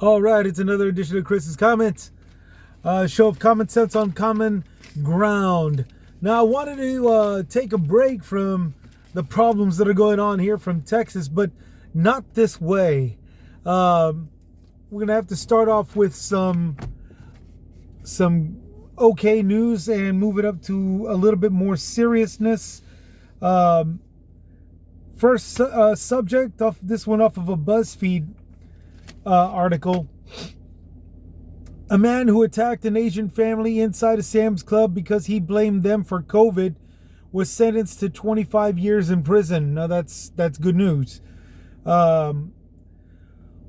All right, it's another edition of Chris's Comments, show of common sense on common ground. Now, I wanted to take a break from the problems that are going on here from Texas, but not this way. We're gonna have to start off with some okay news and move it up to a little bit more seriousness. First subject off this one off of a BuzzFeed article. A man who attacked an Asian family inside a Sam's Club because he blamed them for COVID was sentenced to 25 years in prison. Now that's good news.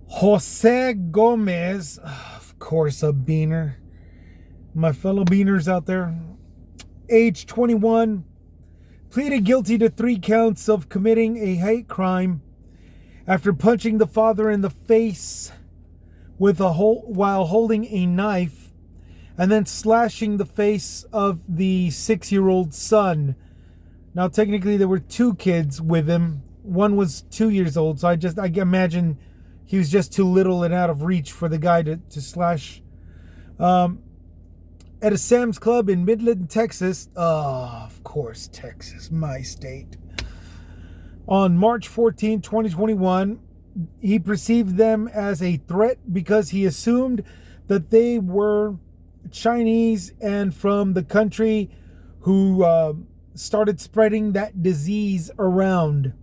Jose Gomez, of course, a beaner. My fellow beaners out there, age 21, pleaded guilty to 3 counts of committing a hate crime after punching the father in the face while holding a knife, and then slashing the face of the 6-year-old son. Now, technically, there were 2 kids with him. One was 2 years old, so I imagine he was just too little and out of reach for the guy to slash. At a Sam's Club in Midland, Texas. Oh, of course, Texas, my state. On March 14, 2021, he perceived them as a threat because he assumed that they were Chinese and from the country who started spreading that disease around.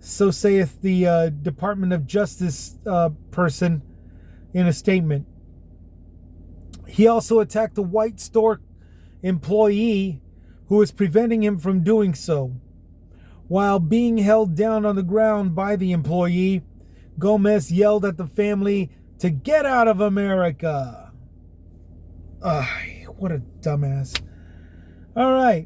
So saith the Department of Justice person in a statement. He also attacked a white store employee who was preventing him from doing so. While being held down on the ground by the employee, Gomez yelled at the family to get out of America. What a dumbass. All right.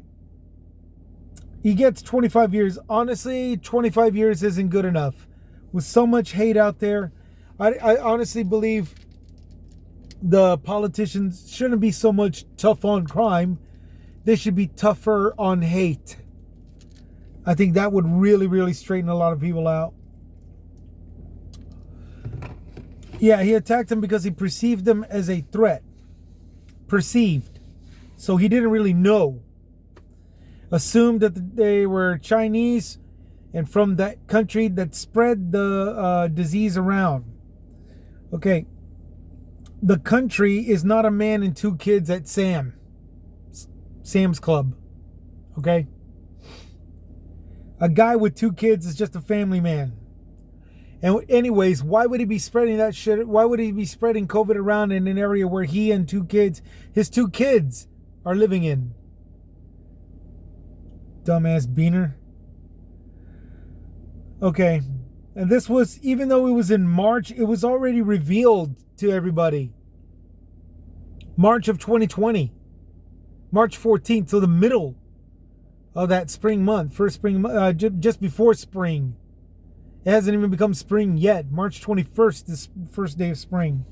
He gets 25 years. Honestly, 25 years isn't good enough. With so much hate out there, I honestly believe the politicians shouldn't be so much tough on crime. They should be tougher on hate. I think that would really, really straighten a lot of people out. Yeah, he attacked them because he perceived them as a threat. Perceived. So he didn't really know. Assumed that they were Chinese and from that country that spread the disease around. Okay. The country is not a man and 2 kids at Sam's Club. Okay? A guy with 2 kids is just a family man. And anyways, why would he be spreading that shit? Why would he be spreading COVID around in an area where he and his 2 kids are living in? Dumbass beaner. Okay. And this was, even though it was in March, it was already revealed to everybody. March of 2020. March 14th, so the middle of that spring month. First spring, just before spring. It hasn't even become spring yet. March 21st, this first day of spring.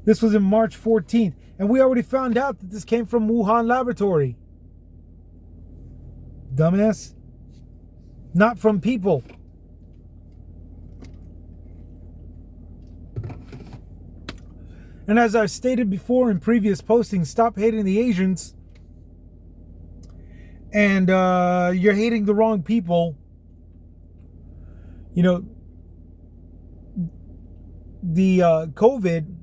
This was in March 14th. And we already found out that this came from Wuhan Laboratory. Dumbass. Not from people. And as I've stated before in previous postings, stop hating the Asians. And you're hating the wrong people. You know, the COVID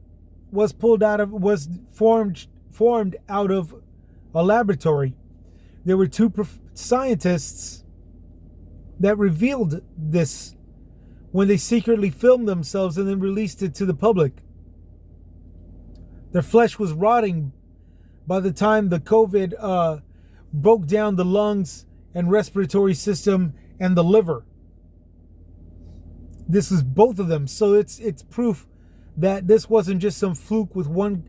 was formed out of a laboratory. There were 2 scientists that revealed this when they secretly filmed themselves and then released it to the public. Their flesh was rotting by the time the COVID broke down the lungs and respiratory system and the liver. This was both of them. So it's proof that this wasn't just some fluke with one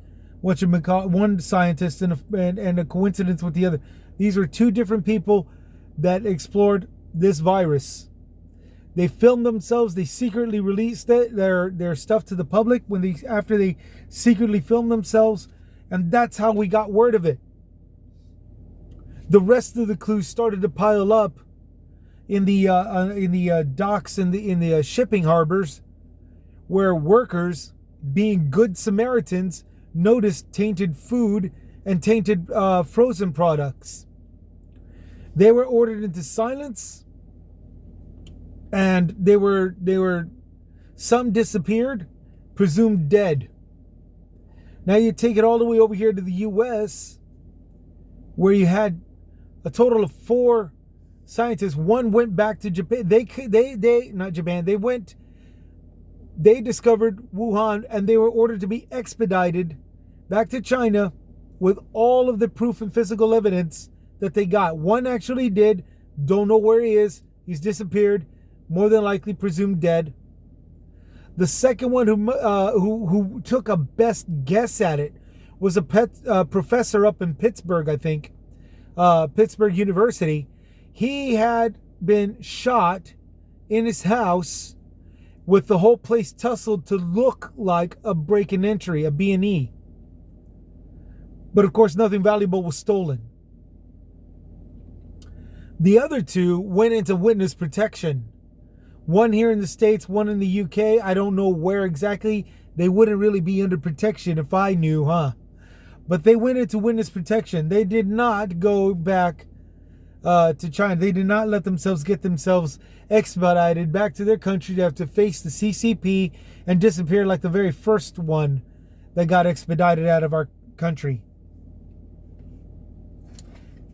scientist and a coincidence with the other. These were 2 different people that explored this virus. They filmed themselves. They secretly released their stuff to the public after they secretly filmed themselves, and that's how we got word of it. The rest of the clues started to pile up in the docks in the shipping harbors, where workers being good Samaritans, noticed tainted food and tainted frozen products. They were ordered into silence, and they were some disappeared, presumed dead. Now you take it all the way over here to the U.S., where you had a total of 4 scientists. One went back to Japan. They discovered Wuhan, and they were ordered to be expedited back to China with all of the proof and physical evidence that they got. One actually did. Don't know where he is. He's disappeared. More than likely presumed dead. The second one who took a best guess at it was a professor up in Pittsburgh, I think, Pittsburgh University. He had been shot in his house with the whole place tussled to look like a break and entry, a B&E. But of course, nothing valuable was stolen. The other 2 went into witness protection. One here in the States, one in the UK. I don't know where exactly. They wouldn't really be under protection if I knew, huh? But they went into witness protection. They did not go back to China. They did not let themselves get themselves expedited back to their country to have to face the CCP and disappear like the very first one that got expedited out of our country.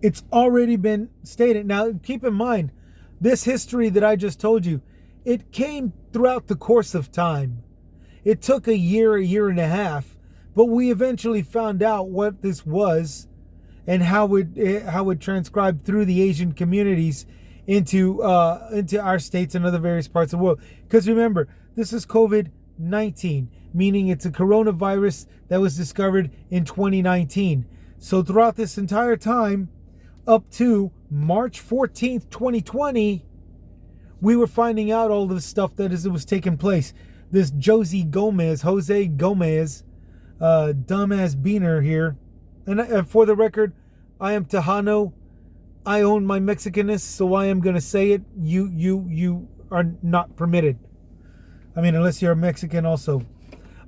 It's already been stated. Now, keep in mind, this history that I just told you, it came throughout the course of time. It took a year and a half, but we eventually found out what this was and how it transcribed through the Asian communities into our states and other various parts of the world. Because remember, this is COVID-19, meaning it's a coronavirus that was discovered in 2019. So throughout this entire time, up to March 14th, 2020, we were finding out all this stuff that was taking place. This Jose Gomez, dumbass beaner here. And for the record, I am Tejano. I own my Mexicanness, so I am going to say it. You are not permitted. I mean, unless you're a Mexican also.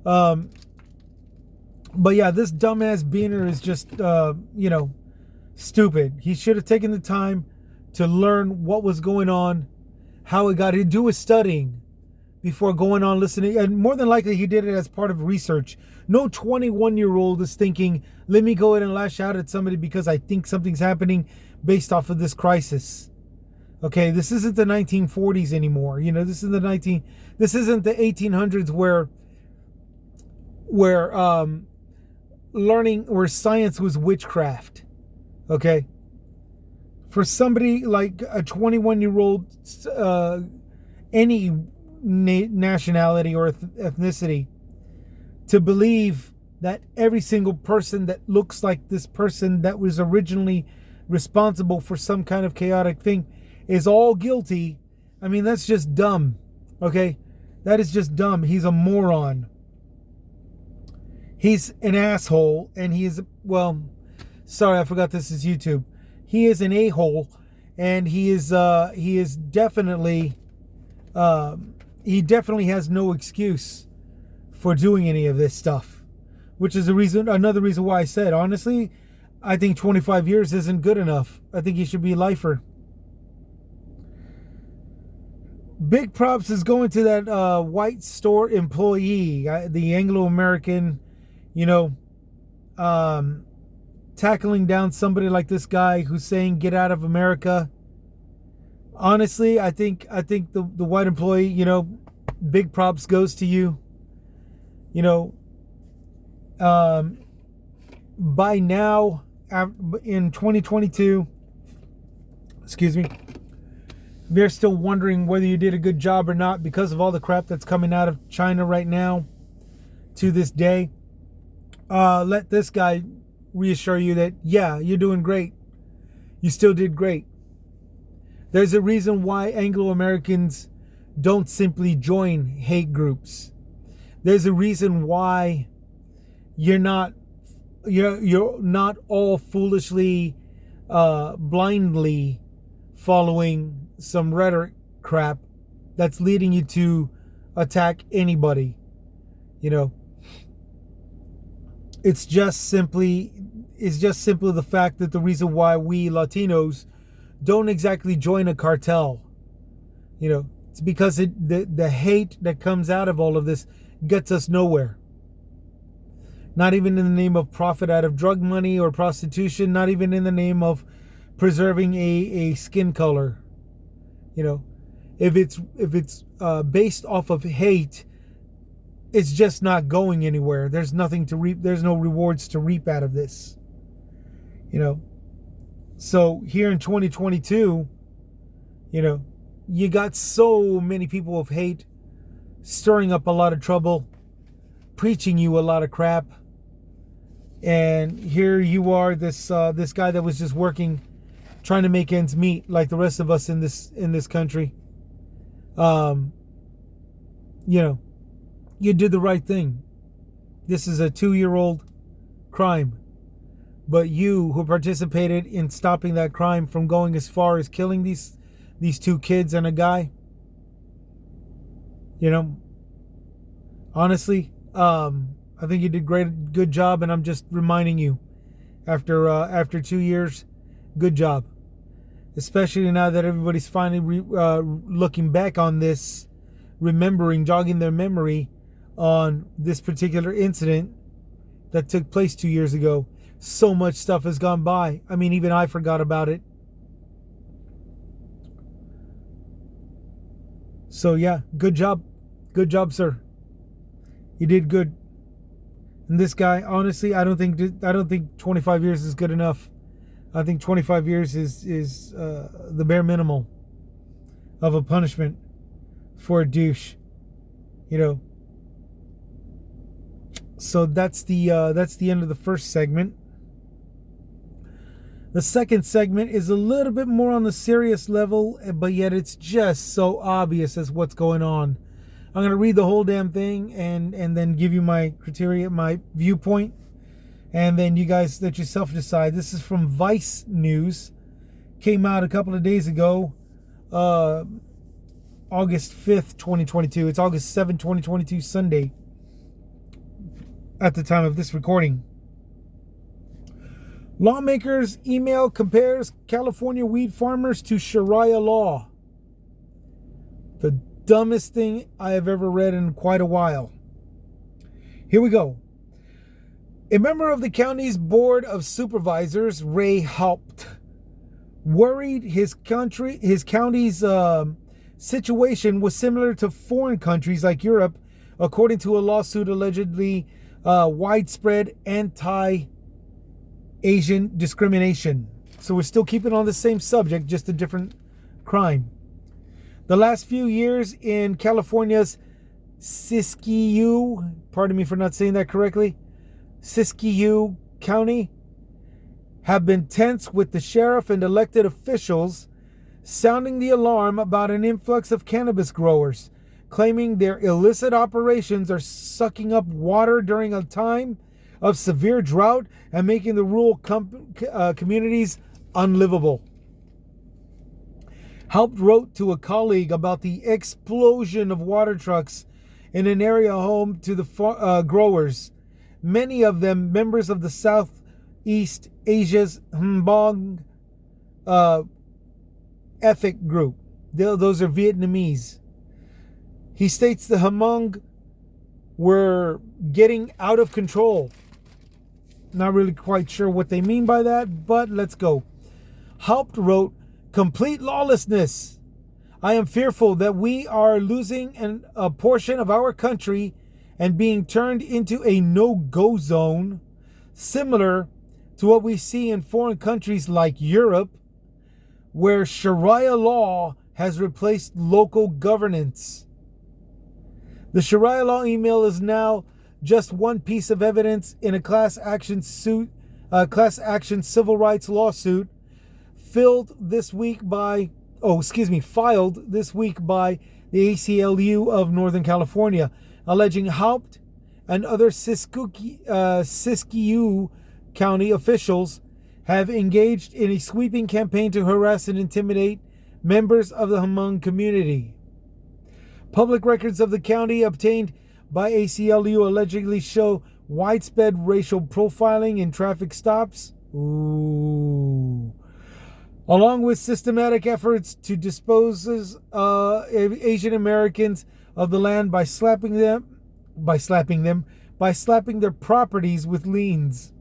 But yeah, this dumbass beaner is just, stupid. He should have taken the time to learn what was going on, how it got to do his studying before going on listening. And more than likely, he did it as part of research. No 21-year-old is thinking, let me go ahead and lash out at somebody because I think something's happening based off of this crisis. Okay, this isn't the 1940s anymore. This isn't the 1800s where science was witchcraft. Okay? For somebody like a 21-year-old, any nationality or ethnicity, to believe that every single person that looks like this person that was originally responsible for some kind of chaotic thing is all guilty, I mean, that's just dumb. Okay? That is just dumb. He's a moron. He's an asshole, and he is, sorry, I forgot this is YouTube. He is an a-hole, and he is definitely, he definitely has no excuse for doing any of this stuff, which is another reason why I said, honestly, I think 25 years isn't good enough. I think he should be lifer. Big props is going to that white store employee, the Anglo-American, tackling down somebody like this guy who's saying get out of America. Honestly, I think the white employee, big props goes to you. By now, in 2022, they're still wondering whether you did a good job or not because of all the crap that's coming out of China right now to this day. Let this guy reassure you that, yeah, you're doing great. You still did great. There's a reason why Anglo-Americans don't simply join hate groups. There's a reason why you're not all foolishly, blindly following some rhetoric crap that's leading you to attack anybody. It's just simply the fact that the reason why we Latinos don't exactly join a cartel, it's because the hate that comes out of all of this gets us nowhere. Not even in the name of profit out of drug money or prostitution, not even in the name of preserving a skin color. If it's based off of hate, it's just not going anywhere. There's nothing to reap. There's no rewards to reap out of this. So here in 2022, you got so many people of hate stirring up a lot of trouble, preaching you a lot of crap. And here you are, this guy that was just working, trying to make ends meet like the rest of us in this country. You did the right thing. This is a 2-year-old crime. But you who participated in stopping that crime from going as far as killing these 2 kids and a guy, honestly, I think you did good job, and I'm just reminding you, after 2 years, good job. Especially now that everybody's finally looking back on this, jogging their memory on this particular incident that took place 2 years ago. So much stuff has gone by. I mean, even I forgot about it. So yeah, good job. Good job, sir. You did good. And this guy, honestly, I don't think 25 years is good enough. I think 25 years is the bare minimum of a punishment for a douche. So that's the end of the first segment. The second segment is a little bit more on the serious level, but yet it's just so obvious as what's going on. I'm going to read the whole damn thing and then give you my criteria, my viewpoint, and then you guys let yourself decide. This is from Vice News. Came out a couple of days ago, August 5th, 2022. It's August 7th, 2022, Sunday, at the time of this recording. Lawmakers' email compares California weed farmers to Sharia law. The dumbest thing I have ever read in quite a while. Here we go. A member of the county's board of supervisors, Ray Haupt, worried his county's situation was similar to foreign countries like Europe, according to a lawsuit allegedly widespread anti-Asian discrimination. So we're still keeping on the same subject, just a different crime. The last few years in California's Siskiyou, pardon me for not saying that correctly, Siskiyou County, have been tense, with the sheriff and elected officials sounding the alarm about an influx of cannabis growers, claiming their illicit operations are sucking up water during a time of severe drought and making the rural communities unlivable. Haupt wrote to a colleague about the explosion of water trucks in an area home to the growers, many of them members of the Southeast Asia's Hmong ethnic group. Those are Vietnamese. He states the Hmong were getting out of control. Not really quite sure what they mean by that, but let's go. Haupt wrote, "Complete lawlessness. I am fearful that we are losing a portion of our country and being turned into a no-go zone, similar to what we see in foreign countries like Europe, where Sharia law has replaced local governance." The Sharia law email is now just one piece of evidence in a class action civil rights lawsuit filed this week by the ACLU of Northern California, alleging Haupt and other Siskiyou County officials have engaged in a sweeping campaign to harass and intimidate members of the Hmong community. Public records of the county obtained by ACLU allegedly show widespread racial profiling in traffic stops. Ooh. Along with systematic efforts to dispose Asian Americans of the land by slapping their properties with liens.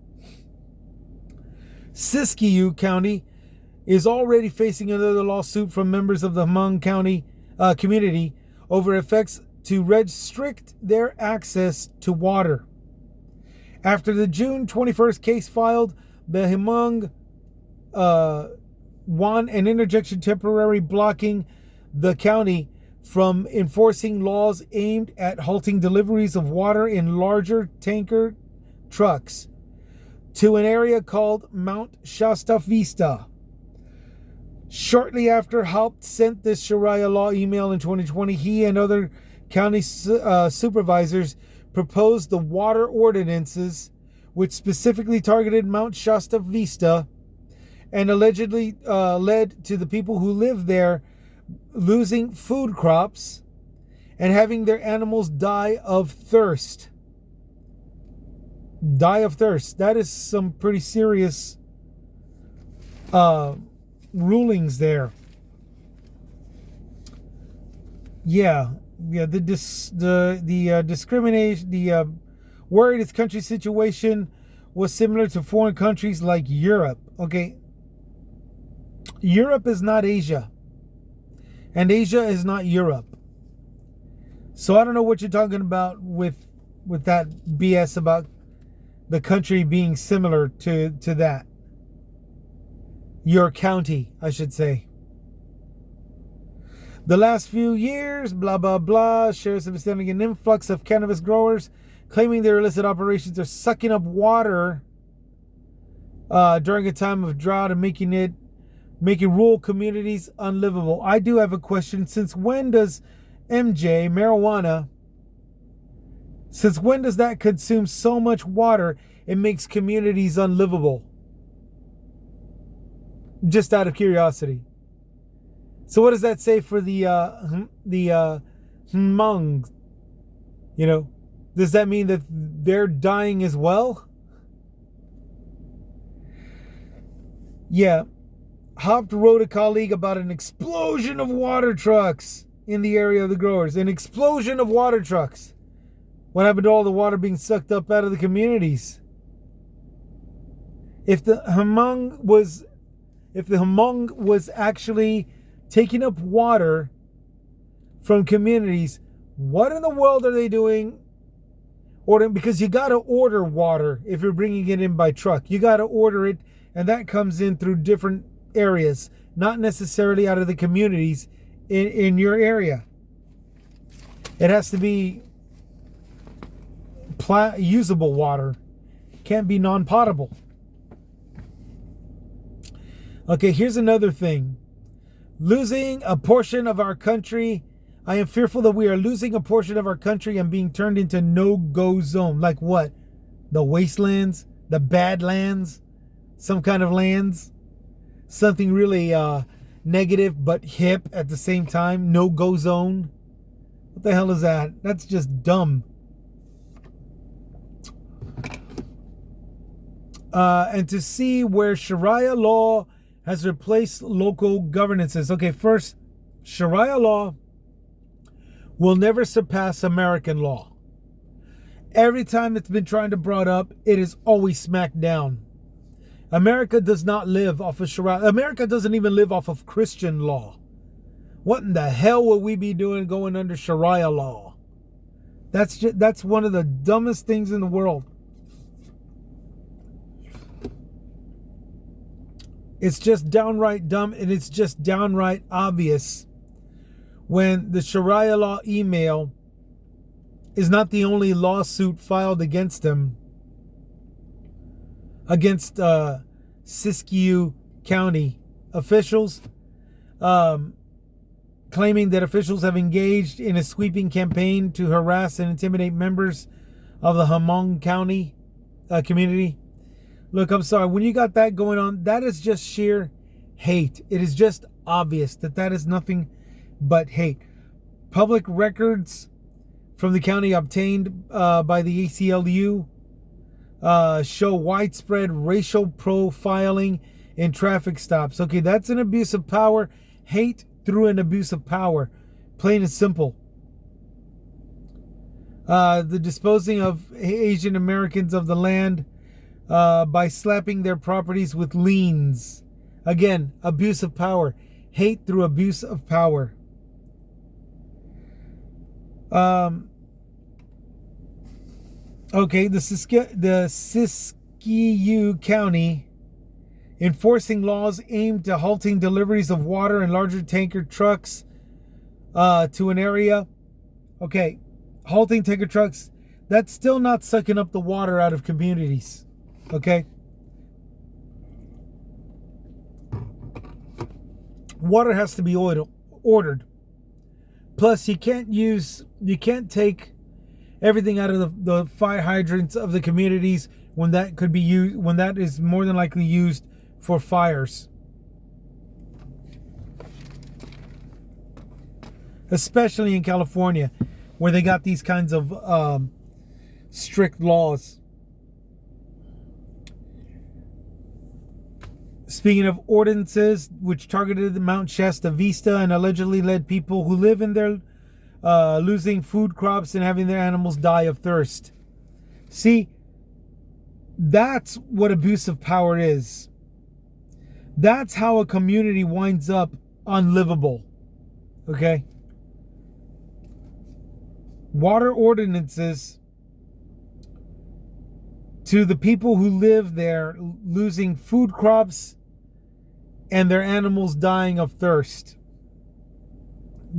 Siskiyou County is already facing another lawsuit from members of the Hmong County community over effects to restrict their access to water. After the June 21st case filed, the Hmong won an interjection temporarily blocking the county from enforcing laws aimed at halting deliveries of water in larger tanker trucks to an area called Mount Shasta Vista. Shortly after Haupt sent this Sharia law email in 2020, he and other county supervisors proposed the water ordinances, which specifically targeted Mount Shasta Vista and allegedly led to the people who live there losing food crops and having their animals die of thirst. Die of thirst. That is some pretty serious rulings there. The discrimination, worried its country situation was similar to foreign countries like Europe. Okay, Europe is not Asia, and Asia is not Europe. So I don't know what you're talking about with that BS about the country being similar to that. Your county, I should say. The last few years, blah, blah, blah, sheriffs have been sending an influx of cannabis growers claiming their illicit operations are sucking up water during a time of drought and making rural communities unlivable. I do have a question. Since when does marijuana, since when does that consume so much water it makes communities unlivable? Just out of curiosity. So what does that say for the Hmong? You know, does that mean that they're dying as well? Yeah. Haupt wrote a colleague about an explosion of water trucks in the area of the growers. An explosion of water trucks. What happened to all the water being sucked up out of the communities? If the Hmong was actually taking up water from communities, what in the world are they doing? Because you got to order water if you're bringing it in by truck. You got to order it, and that comes in through different areas, not necessarily out of the communities in your area. It has to be usable water. Can't be non-potable. Okay, here's another thing. Losing a portion of our country. I am fearful that we are losing a portion of our country and being turned into no-go zone. Like what? The wastelands? The badlands? Some kind of lands? Something really negative but hip at the same time? No-go zone? What the hell is that? That's just dumb. And to see where Sharia law has replaced local governances. Okay, first, Sharia law will never surpass American law. Every time it's been trying to brought up, it is always smacked down. America does not live off of Sharia. America doesn't even live off of Christian law. What in the hell would we be doing going under Sharia law? That's one of the dumbest things in the world. It's just downright dumb, and it's just downright obvious when the Sharia law email is not the only lawsuit filed against them, against Siskiyou County officials, claiming that officials have engaged in a sweeping campaign to harass and intimidate members of the Hmong County community. Look, I'm sorry. When you got that going on, that is just sheer hate. It is just obvious that is nothing but hate. Public records from the county obtained by the ACLU show widespread racial profiling in traffic stops. Okay, that's an abuse of power. Hate through an abuse of power. Plain and simple. The disposing of Asian Americans of the land by slapping their properties with liens. Again, abuse of power. Hate through abuse of power. Okay, the Siskiyou County enforcing laws aimed at halting deliveries of water and larger tanker trucks to an area. Okay, halting tanker trucks, that's still not sucking up the water out of communities. Okay? Water has to be ordered. Plus, you can't take everything out of the fire hydrants of the communities when that could be used, when that is more than likely used for fires. Especially in California, where they got these kinds of strict laws. Speaking of ordinances, which targeted Mount Shasta Vista and allegedly led people who live in there losing food crops and having their animals die of thirst. See, that's what abuse of power is. That's how a community winds up unlivable. Okay? Water ordinances to the people who live there losing food crops and their animals dying of thirst.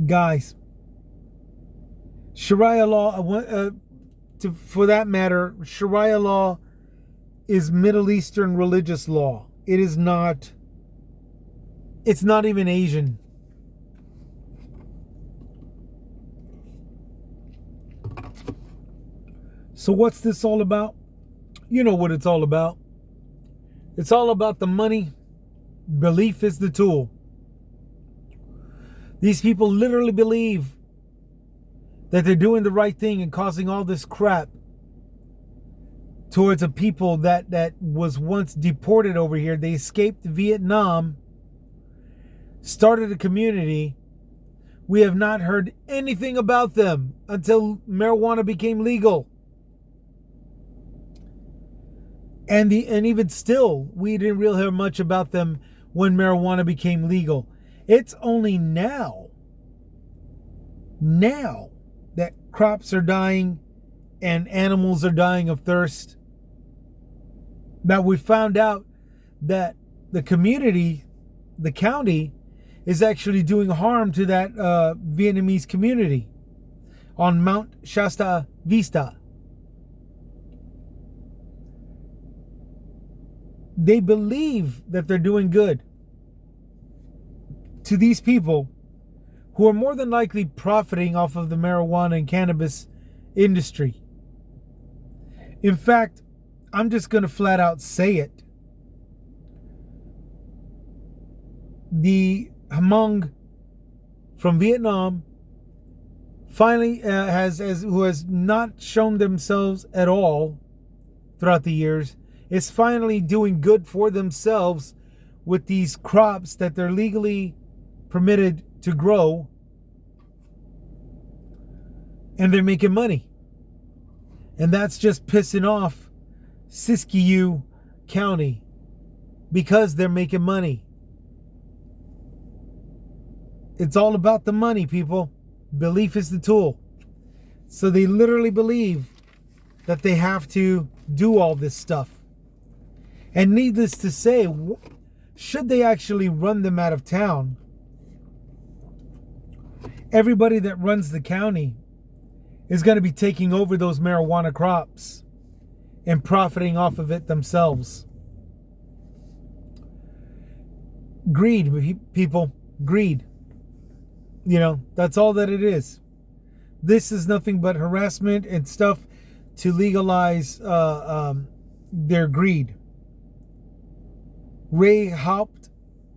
Guys, Sharia law, for that matter, Sharia law is Middle Eastern religious law. It is not, it's not even Asian. So what's this all about? You know what it's all about. It's all about the money. Belief is the tool. These people literally believe that they're doing the right thing and causing all this crap towards a people that was once deported over here. They escaped Vietnam, started a community. We have not heard anything about them until marijuana became legal. And even still, we didn't really hear much about them when marijuana became legal. It's only now that crops are dying and animals are dying of thirst, that we found out that the community, the county, is actually doing harm to that Vietnamese community on Mount Shasta Vista. They believe that they're doing good to these people who are more than likely profiting off of the marijuana and cannabis industry. In fact, I'm just going to flat out say it. The Hmong from Vietnam finally who has not shown themselves at all throughout the years, is finally doing good for themselves with these crops that they're legally permitted to grow, and they're making money. And that's just pissing off Siskiyou County because they're making money. It's all about the money, people. Belief is the tool. So they literally believe that they have to do all this stuff. And needless to say, should they actually run them out of town, everybody that runs the county is going to be taking over those marijuana crops and profiting off of it themselves. Greed, people. Greed. You know, that's all that it is. This is nothing but harassment and stuff to legalize their greed. Ray Haupt,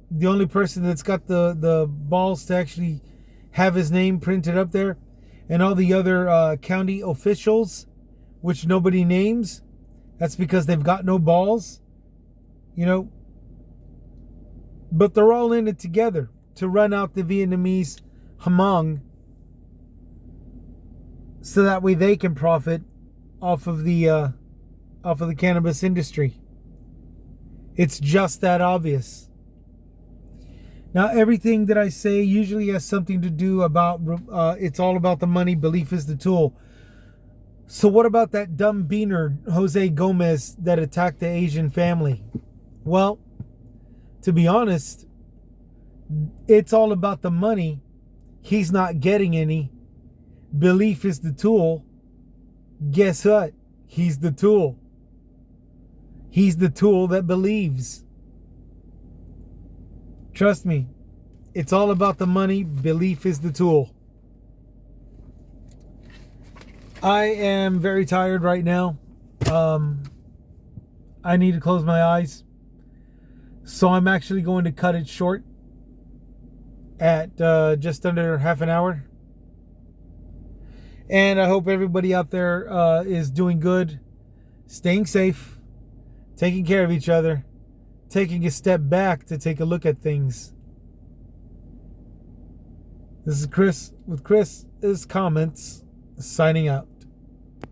the only person that's got the balls to actually have his name printed up there, and all the other county officials, which nobody names, That's because they've got no balls, but they're all in it together to run out the Vietnamese Hmong so that way they can profit off of the cannabis industry. It's just that obvious. Now, everything that I say usually has something to do about, it's all about the money. Belief is the tool. So what about that dumb beaner, Jose Gomez, that attacked the Asian family? Well, to be honest, it's all about the money. He's not getting any. Belief is the tool. Guess what? He's the tool. He's the tool that believes. Trust me, it's all about the money. Belief is the tool. I am very tired right now. I need to close my eyes. So I'm actually going to cut it short at just under half an hour. And I hope everybody out there is doing good, staying safe, taking care of each other, taking a step back to take a look at things. This is Chris with Chris's Comments, signing out.